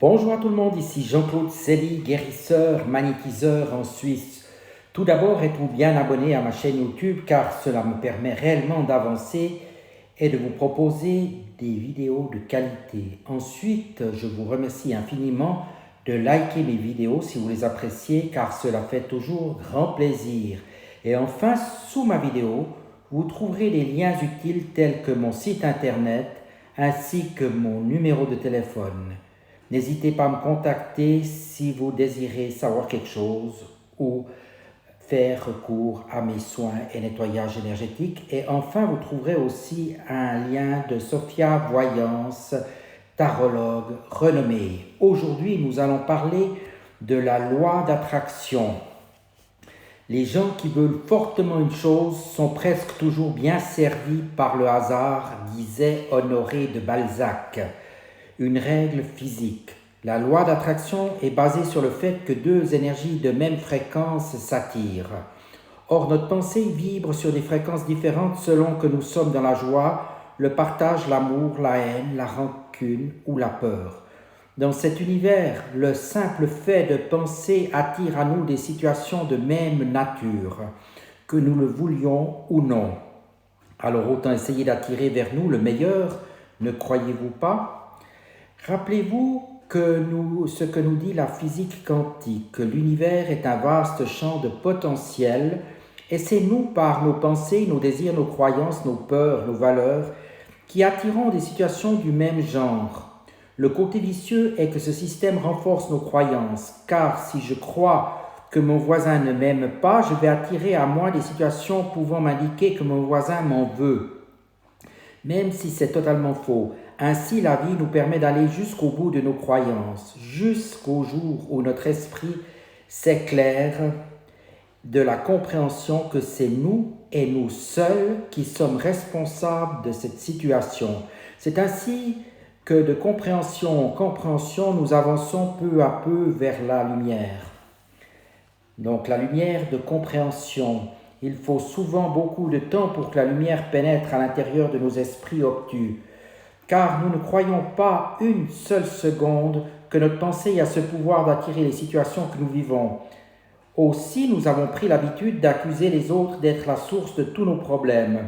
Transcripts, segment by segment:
Bonjour à tout le monde, ici Jean-Claude Selly, guérisseur, magnétiseur en Suisse. Tout d'abord, êtes-vous bien abonné à ma chaîne YouTube car cela me permet réellement d'avancer et de vous proposer des vidéos de qualité. Ensuite, je vous remercie infiniment de liker mes vidéos si vous les appréciez car cela fait toujours grand plaisir. Et enfin, sous ma vidéo, vous trouverez des liens utiles tels que mon site internet ainsi que mon numéro de téléphone. N'hésitez pas à me contacter si vous désirez savoir quelque chose ou faire recours à mes soins et nettoyage énergétique. Et enfin, vous trouverez aussi un lien de Sophia Voyance, tarologue renommée. Aujourd'hui, nous allons parler de la loi d'attraction. Les gens qui veulent fortement une chose sont presque toujours bien servis par le hasard, disait Honoré de Balzac. Une règle physique. La loi d'attraction est basée sur le fait que deux énergies de même fréquence s'attirent. Or, notre pensée vibre sur des fréquences différentes selon que nous sommes dans la joie, le partage, l'amour, la haine, la rancune ou la peur. Dans cet univers, le simple fait de penser attire à nous des situations de même nature, que nous le voulions ou non. Alors autant essayer d'attirer vers nous le meilleur, ne croyez-vous pas ? Rappelez-vous ce que nous dit la physique quantique, que l'univers est un vaste champ de potentiel et c'est nous, par nos pensées, nos désirs, nos croyances, nos peurs, nos valeurs, qui attirons des situations du même genre. Le côté vicieux est que ce système renforce nos croyances, car si je crois que mon voisin ne m'aime pas, je vais attirer à moi des situations pouvant m'indiquer que mon voisin m'en veut, même si c'est totalement faux. Ainsi, la vie nous permet d'aller jusqu'au bout de nos croyances, jusqu'au jour où notre esprit s'éclaire de la compréhension que c'est nous et nous seuls qui sommes responsables de cette situation. C'est ainsi que de compréhension en compréhension, nous avançons peu à peu vers la lumière. Donc la lumière de compréhension. Il faut souvent beaucoup de temps pour que la lumière pénètre à l'intérieur de nos esprits obtus. Car nous ne croyons pas une seule seconde que notre pensée a ce pouvoir d'attirer les situations que nous vivons. Aussi, nous avons pris l'habitude d'accuser les autres d'être la source de tous nos problèmes.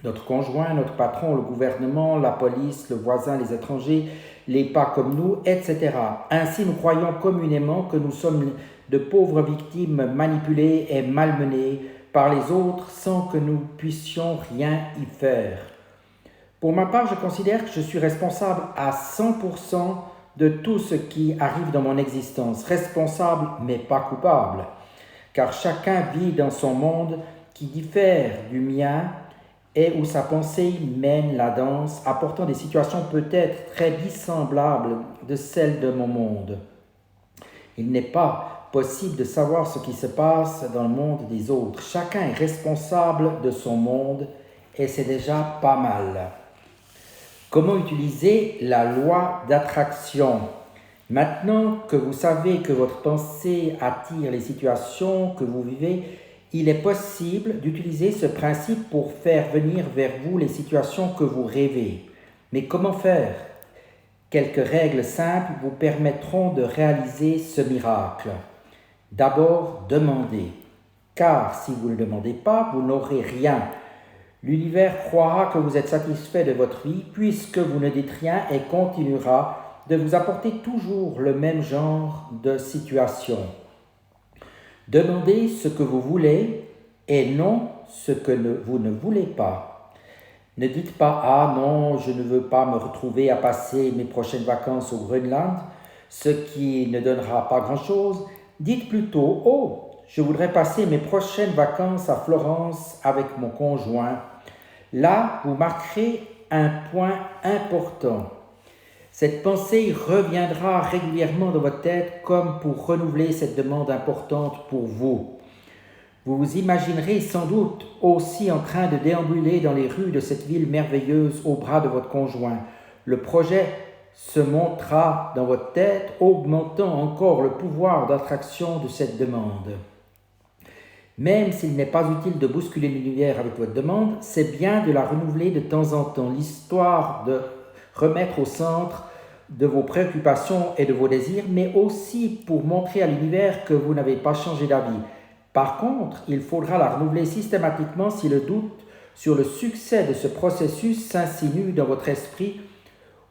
Notre conjoint, notre patron, le gouvernement, la police, le voisin, les étrangers, les pas comme nous, etc. Ainsi, nous croyons communément que nous sommes de pauvres victimes manipulées et malmenées par les autres sans que nous puissions rien y faire. Pour ma part, je considère que je suis responsable à 100% de tout ce qui arrive dans mon existence. Responsable, mais pas coupable. Car chacun vit dans son monde qui diffère du mien et où sa pensée mène la danse, apportant des situations peut-être très dissemblables de celles de mon monde. Il n'est pas possible de savoir ce qui se passe dans le monde des autres. Chacun est responsable de son monde et c'est déjà pas mal. Comment utiliser la loi d'attraction? Maintenant que vous savez que votre pensée attire les situations que vous vivez, il est possible d'utiliser ce principe pour faire venir vers vous les situations que vous rêvez. Mais comment faire? Quelques règles simples vous permettront de réaliser ce miracle. D'abord, demandez. Car si vous ne demandez pas, vous n'aurez rien. L'univers croira que vous êtes satisfait de votre vie puisque vous ne dites rien et continuera de vous apporter toujours le même genre de situation. Demandez ce que vous voulez et non ce que vous ne voulez pas. Ne dites pas « Ah non, je ne veux pas me retrouver à passer mes prochaines vacances au Groenland », ce qui ne donnera pas grand-chose. Dites plutôt « Oh, je voudrais passer mes prochaines vacances à Florence avec mon conjoint ». Là, vous marquerez un point important. Cette pensée reviendra régulièrement dans votre tête comme pour renouveler cette demande importante pour vous. Vous vous imaginerez sans doute aussi en train de déambuler dans les rues de cette ville merveilleuse au bras de votre conjoint. Le projet se montera dans votre tête, augmentant encore le pouvoir d'attraction de cette demande. Même s'il n'est pas utile de bousculer l'univers avec votre demande, c'est bien de la renouveler de temps en temps, l'histoire de remettre au centre de vos préoccupations et de vos désirs, mais aussi pour montrer à l'univers que vous n'avez pas changé d'avis. Par contre, il faudra la renouveler systématiquement si le doute sur le succès de ce processus s'insinue dans votre esprit,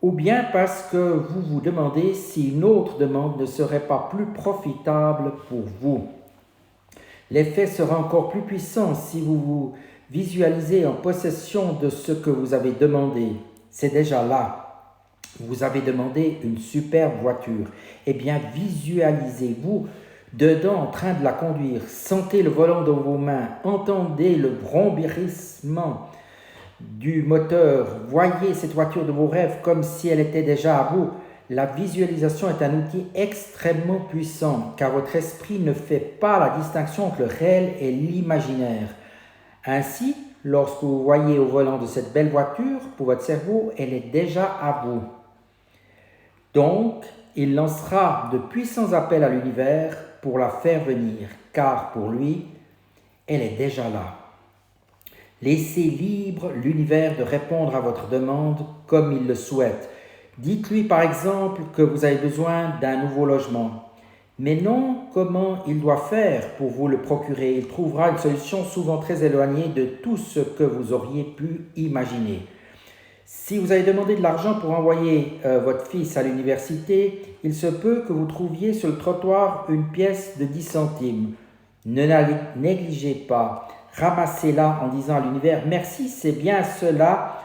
ou bien parce que vous vous demandez si une autre demande ne serait pas plus profitable pour vous. L'effet sera encore plus puissant si vous vous visualisez en possession de ce que vous avez demandé. C'est déjà là. Vous avez demandé une superbe voiture. Eh bien, visualisez-vous dedans en train de la conduire. Sentez le volant dans vos mains. Entendez le brombissement du moteur. Voyez cette voiture de vos rêves comme si elle était déjà à vous. La visualisation est un outil extrêmement puissant car votre esprit ne fait pas la distinction entre le réel et l'imaginaire. Ainsi, lorsque vous voyez au volant de cette belle voiture, pour votre cerveau, elle est déjà à vous. Donc, il lancera de puissants appels à l'univers pour la faire venir, car pour lui, elle est déjà là. Laissez libre l'univers de répondre à votre demande comme il le souhaite. Dites-lui par exemple que vous avez besoin d'un nouveau logement, mais non comment il doit faire pour vous le procurer. Il trouvera une solution souvent très éloignée de tout ce que vous auriez pu imaginer. Si vous avez demandé de l'argent pour envoyer votre fils à l'université, il se peut que vous trouviez sur le trottoir une pièce de 10 centimes. Ne la négligez pas. Ramassez-la en disant à l'univers « Merci, c'est bien cela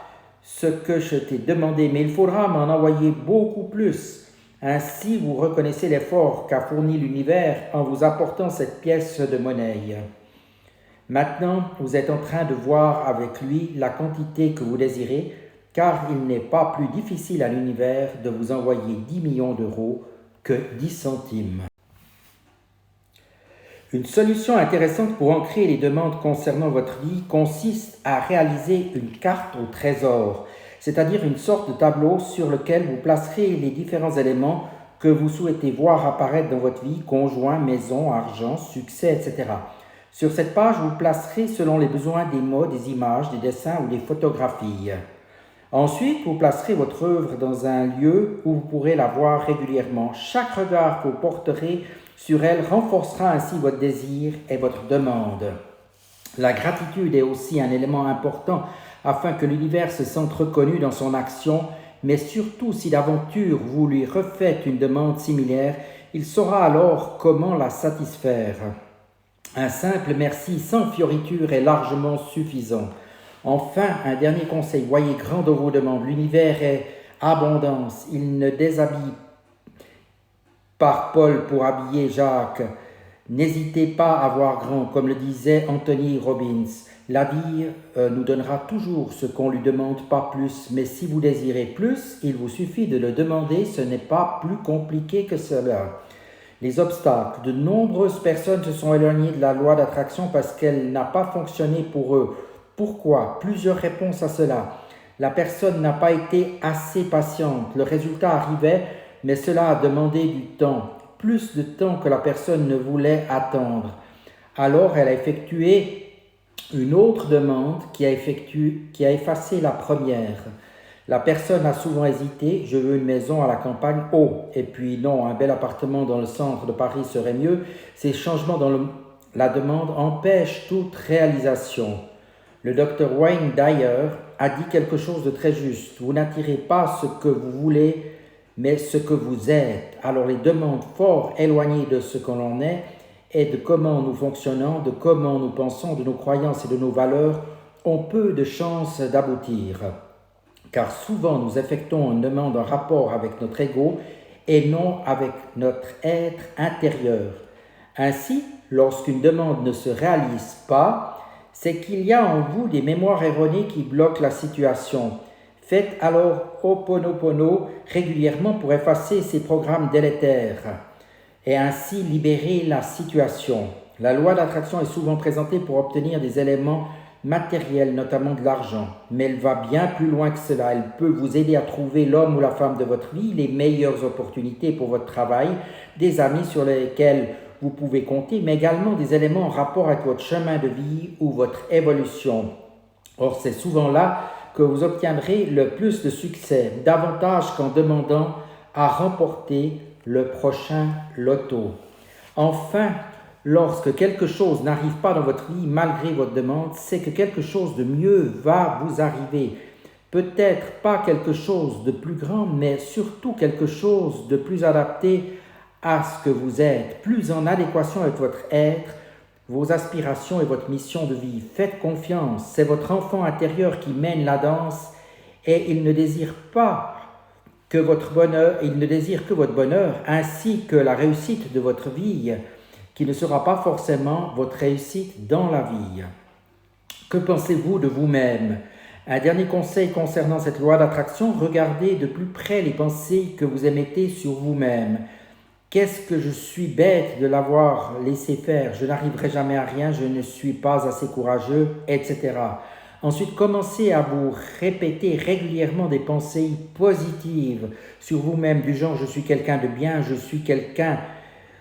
ce que je t'ai demandé, mais il faudra m'en envoyer beaucoup plus. » Ainsi, vous reconnaissez l'effort qu'a fourni l'univers en vous apportant cette pièce de monnaie. Maintenant, vous êtes en train de voir avec lui la quantité que vous désirez, car il n'est pas plus difficile à l'univers de vous envoyer 10 millions d'euros que 10 centimes. Une solution intéressante pour ancrer les demandes concernant votre vie consiste à réaliser une carte au trésor, c'est-à-dire une sorte de tableau sur lequel vous placerez les différents éléments que vous souhaitez voir apparaître dans votre vie, conjoint, maison, argent, succès, etc. Sur cette page, vous placerez selon les besoins des mots, des images, des dessins ou des photographies. Ensuite, vous placerez votre œuvre dans un lieu où vous pourrez la voir régulièrement. Chaque regard que vous porterez sur elle renforcera ainsi votre désir et votre demande. La gratitude est aussi un élément important afin que l'univers se sente reconnu dans son action, mais surtout si d'aventure vous lui refaites une demande similaire, il saura alors comment la satisfaire. Un simple merci sans fioriture est largement suffisant. Enfin, un dernier conseil, voyez grand dans vos demandes. L'univers est abondance, il ne déshabille par Paul pour habiller Jacques. N'hésitez pas à voir grand, comme le disait Anthony Robbins. La vie nous donnera toujours ce qu'on lui demande, pas plus. Mais si vous désirez plus, il vous suffit de le demander, ce n'est pas plus compliqué que cela. Les obstacles. De nombreuses personnes se sont éloignées de la loi d'attraction parce qu'elle n'a pas fonctionné pour eux. Pourquoi? Plusieurs réponses à cela. La personne n'a pas été assez patiente. Le résultat arrivait, mais cela a demandé du temps, plus de temps que la personne ne voulait attendre. Alors elle a effectué une autre demande qui a effacé la première. La personne a souvent hésité, je veux une maison à la campagne, oh, et puis non, un bel appartement dans le centre de Paris serait mieux. Ces changements dans la demande empêchent toute réalisation. Le docteur Wayne Dyer a dit quelque chose de très juste. Vous n'attirez pas ce que vous voulez, mais ce que vous êtes. Alors les demandes fort éloignées de ce que l'on est et de comment nous fonctionnons, de comment nous pensons, de nos croyances et de nos valeurs ont peu de chances d'aboutir. Car souvent nous effectuons une demande en rapport avec notre ego et non avec notre être intérieur. Ainsi, lorsqu'une demande ne se réalise pas, c'est qu'il y a en vous des mémoires erronées qui bloquent la situation. Faites alors Ho'oponopono régulièrement pour effacer ces programmes délétères et ainsi libérer la situation. La loi d'attraction est souvent présentée pour obtenir des éléments matériels, notamment de l'argent, mais elle va bien plus loin que cela. Elle peut vous aider à trouver l'homme ou la femme de votre vie, les meilleures opportunités pour votre travail, des amis sur lesquels vous pouvez compter, mais également des éléments en rapport avec votre chemin de vie ou votre évolution. Or, c'est souvent là que vous obtiendrez le plus de succès, davantage qu'en demandant à remporter le prochain loto. Enfin, lorsque quelque chose n'arrive pas dans votre vie malgré votre demande, c'est que quelque chose de mieux va vous arriver. Peut-être pas quelque chose de plus grand, mais surtout quelque chose de plus adapté à ce que vous êtes, plus en adéquation avec votre être, vos aspirations et votre mission de vie. Faites confiance, c'est votre enfant intérieur qui mène la danse et il ne désire que votre bonheur ainsi que la réussite de votre vie, qui ne sera pas forcément votre réussite dans la vie. Que pensez-vous de vous-même? Un dernier conseil concernant cette loi d'attraction, regardez de plus près les pensées que vous émettez sur vous-même. Qu'est-ce que je suis bête de l'avoir laissé faire, je n'arriverai jamais à rien, je ne suis pas assez courageux, etc. Ensuite, commencez à vous répéter régulièrement des pensées positives sur vous-même, du genre « je suis quelqu'un de bien, je suis quelqu'un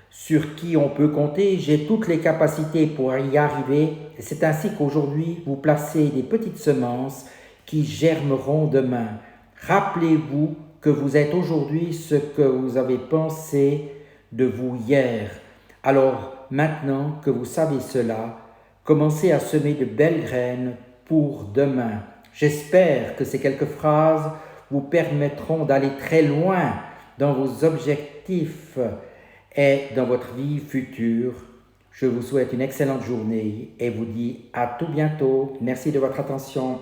sur qui on peut compter, j'ai toutes les capacités pour y arriver ». C'est ainsi qu'aujourd'hui, vous placez des petites semences qui germeront demain. Rappelez-vous que vous êtes aujourd'hui ce que vous avez pensé de vous hier. Alors, maintenant que vous savez cela, commencez à semer de belles graines pour demain. J'espère que ces quelques phrases vous permettront d'aller très loin dans vos objectifs et dans votre vie future. Je vous souhaite une excellente journée et vous dis à tout bientôt. Merci de votre attention.